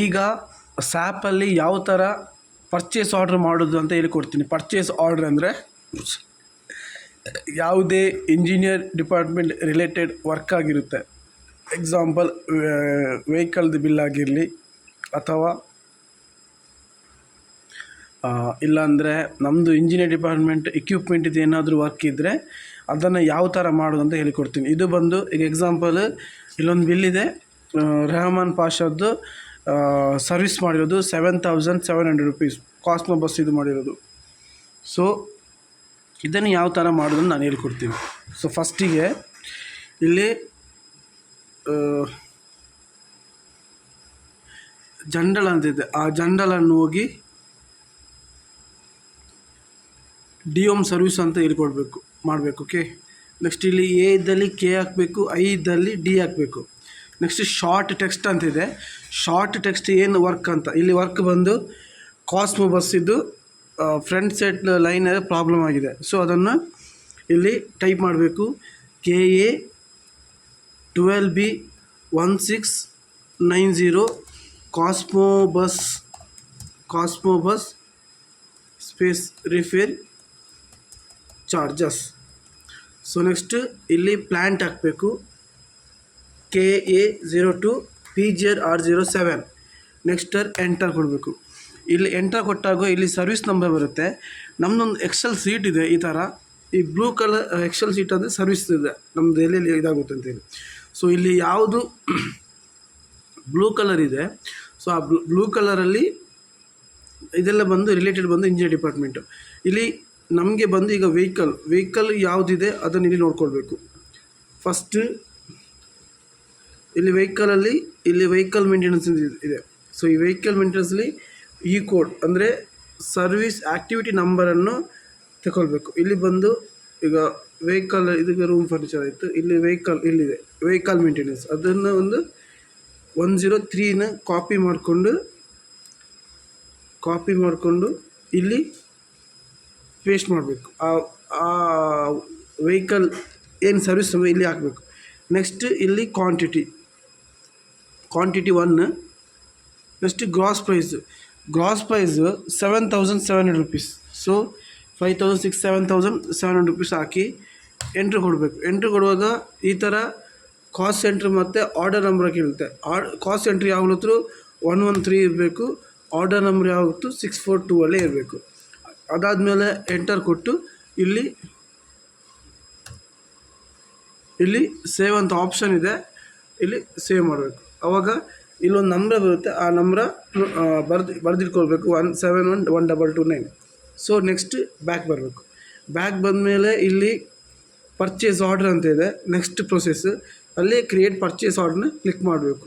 ಈಗ ಸ್ಯಾಪಲ್ಲಿ ಯಾವ ಥರ ಪರ್ಚೇಸ್ ಆರ್ಡ್ರ್ ಮಾಡೋದು ಅಂತ ಹೇಳ್ಕೊಡ್ತೀನಿ. ಪರ್ಚೇಸ್ ಆರ್ಡ್ರ್ ಅಂದರೆ ಯಾವುದೇ ಇಂಜಿನಿಯರ್ ಡಿಪಾರ್ಟ್ಮೆಂಟ್ ರಿಲೇಟೆಡ್ ವರ್ಕ್ ಆಗಿರುತ್ತೆ. ಎಕ್ಸಾಂಪಲ್ ವೆಹಿಕಲ್ದು ಬಿಲ್ ಆಗಿರಲಿ, ಅಥವಾ ಇಲ್ಲಾಂದರೆ ನಮ್ಮದು ಇಂಜಿನಿಯರ್ ಡಿಪಾರ್ಟ್ಮೆಂಟ್ ಎಕ್ವಿಪ್ಮೆಂಟಿದು ಏನಾದರೂ ವರ್ಕ್ ಇದ್ದರೆ ಅದನ್ನು ಯಾವ ಥರ ಮಾಡೋದು ಅಂತ ಹೇಳಿಕೊಡ್ತೀನಿ. ಇದು ಬಂದು ಈಗ ಎಕ್ಸಾಂಪಲ್ ಇಲ್ಲೊಂದು ಬಿಲ್ ಇದೆ, ರೆಹಮಾನ್ ಪಾಷದ್ದು ಸರ್ವಿಸ್ ಮಾಡಿರೋದು 7,700 rupees, ಕಾಸ್ಮೋ ಬಸ್ ಇದು ಮಾಡಿರೋದು. ಸೊ ಇದನ್ನು ಯಾವ ಥರ ಮಾಡೋದನ್ನು ನಾನು ಹೇಳ್ಕೊಡ್ತೀನಿ. ಸೊ ಫಸ್ಟಿಗೆ ಇಲ್ಲಿ ಜಂಡಲ್ ಅಂತಿದೆ, ಆ ಜಂಡಲನ್ನು ಹೋಗಿ ಡಿ ಹೋಮ್ ಸರ್ವಿಸ್ ಅಂತ ಹೇಳ್ಕೊಡ್ಬೇಕು, ಮಾಡಬೇಕು. ಓಕೆ, ನೆಕ್ಸ್ಟ್ ಇಲ್ಲಿ ಎ ಇದ್ದಲ್ಲಿ ಕೆ ಹಾಕಬೇಕು, ಐ ಇದ್ದಲ್ಲಿ ಡಿ ಹಾಕಬೇಕು. ನೆಕ್ಸ್ಟ್ ಶಾರ್ಟ್ ಟೆಕ್ಸ್ಟ್ ಅಂತಿದೆ, ಶಾರ್ಟ್ ಟೆಕ್ಸ್ಟ್ ಏನು ವರ್ಕ್ ಅಂತ. ಇಲ್ಲಿ ವರ್ಕ್ ಬಂದು ಕಾಸ್ಮೋ ಬಸ್ಸಿದ್ದು ಫ್ರಂಟ್ ಸೆಟ್ ಲೈನ್ ಪ್ರಾಬ್ಲಮ್ ಆಗಿದೆ. ಸೊ ಅದನ್ನು ಇಲ್ಲಿ ಟೈಪ್ ಮಾಡಬೇಕು, KA 12B1690 Cosmo bus space repair charges. So next ಇಲ್ಲಿ ಪ್ಲ್ಯಾಂಟ್ ಹಾಕಬೇಕು, KA02 PGR-R07. ನೆಕ್ಸ್ಟ್ ಎಂಟರ್ ಕೊಡಬೇಕು. ಇಲ್ಲಿ ಎಂಟರ್ ಕೊಟ್ಟಾಗ ಇಲ್ಲಿ ಸರ್ವಿಸ್ ನಂಬರ್ ಬರುತ್ತೆ. ನಮ್ಮದೊಂದು ಎಕ್ಸೆಲ್ ಸೀಟ್ ಇದೆ, ಈ ಥರ ಈ ಬ್ಲೂ ಕಲರ್ ಎಕ್ಸೆಲ್ ಸೀಟ್ ಅಂದರೆ ಸರ್ವಿಸ್ ಇದೆ ನಮ್ಮದು, ಎಲ್ಲೆಲ್ಲಿ ಇದಾಗುತ್ತೆ ಅಂತೇಳಿ. ಸೊ ಇಲ್ಲಿ ಯಾವುದು ಬ್ಲೂ ಕಲರ್ ಇದೆ, ಸೊ ಆ ಬ್ಲೂ ಕಲರಲ್ಲಿ ಇದೆಲ್ಲ ಬಂದು ರಿಲೇಟೆಡ್ ಬಂದು ಇಂಜಿನಿಯರ್ ಡಿಪಾರ್ಟ್ಮೆಂಟು. ಇಲ್ಲಿ ನಮಗೆ ಬಂದು ಈಗ ವೆಹಿಕಲ್ ಯಾವುದಿದೆ ಅದನ್ನು ಇಲ್ಲಿ ನೋಡ್ಕೊಳ್ಬೇಕು. ಫಸ್ಟ್ ಇಲ್ಲಿ ವೆಹಿಕಲ್ ಮೇಂಟೆನೆನ್ಸ್ ಇದೆ. ಸೊ ಈ ವೆಹಿಕಲ್ ಮೇಂಟೆನೆನ್ಸಲ್ಲಿ ಈ ಕೋಡ್ ಅಂದರೆ ಸರ್ವಿಸ್ ಆ್ಯಕ್ಟಿವಿಟಿ ನಂಬರನ್ನು ತಗೊಳ್ಬೇಕು. ಇಲ್ಲಿ ಬಂದು ಈಗ ವೆಹಿಕಲ್ ಇದಕ್ಕೆ ರೂಮ್ ಫರ್ನಿಚರ್ ಆಯಿತು, ಇಲ್ಲಿ ಇಲ್ಲಿದೆ ವೆಹಿಕಲ್ ಮೇಂಟೆನೆನ್ಸ್, ಅದನ್ನು ಒಂದು 103ನ ಕಾಪಿ ಮಾಡಿಕೊಂಡು ಇಲ್ಲಿ ಪೇಸ್ಟ್ ಮಾಡಬೇಕು. ಆ ವೆಹಿಕಲ್ ಏನು ಸರ್ವಿಸ್ ಇಲ್ಲಿ ಹಾಕಬೇಕು. ನೆಕ್ಸ್ಟ್ ಇಲ್ಲಿ quantity 1. Next gross price 7,700 rupees. So 7,700 rupees ಹಾಕಿ ಎಂಟ್ರಿ ಕೊಡಬೇಕು. ಎಂಟ್ರಿ ಕೊಡುವಾಗ ಈ ಥರ ಕಾಸ್ಟ್ ಸೆಂಟ್ರ್ ಮತ್ತು ಆರ್ಡರ್ ನಂಬರ್ ಕೇಳುತ್ತೆ. ಕಾಸ್ಟ್ ಸೆಂಟ್ರ್ ಯಾವತ್ತೂ 113 ಇರಬೇಕು, ಆರ್ಡರ್ ನಂಬರ್ ಯಾವತ್ತೂ 642 ಅಲ್ಲೇ ಇರಬೇಕು. ಅದಾದಮೇಲೆ ಎಂಟರ್ ಕೊಟ್ಟು ಇಲ್ಲಿ ಸೇವ್ ಅಂತ ಆಪ್ಷನ್ ಇದೆ, ಇಲ್ಲಿ ಸೇವ್ ಮಾಡಬೇಕು. ಆವಾಗ ಇಲ್ಲೊಂದು ನಂಬರ್ ಬರುತ್ತೆ, ಆ ನಂಬರ ಬರೆದಿಟ್ಕೊಳ್ಬೇಕು, 1711229. ಸೊ ನೆಕ್ಸ್ಟ್ ಬ್ಯಾಕ್ ಬರಬೇಕು. ಬ್ಯಾಕ್ ಬಂದಮೇಲೆ ಇಲ್ಲಿ ಪರ್ಚೇಸ್ ಆರ್ಡ್ರ್ ಅಂತ ಇದೆ, ನೆಕ್ಸ್ಟ್ ಪ್ರೊಸೆಸ್ ಅಲ್ಲಿ ಕ್ರಿಯೇಟ್ ಪರ್ಚೇಸ್ ಆರ್ಡ್ರನ್ನ ಕ್ಲಿಕ್ ಮಾಡಬೇಕು.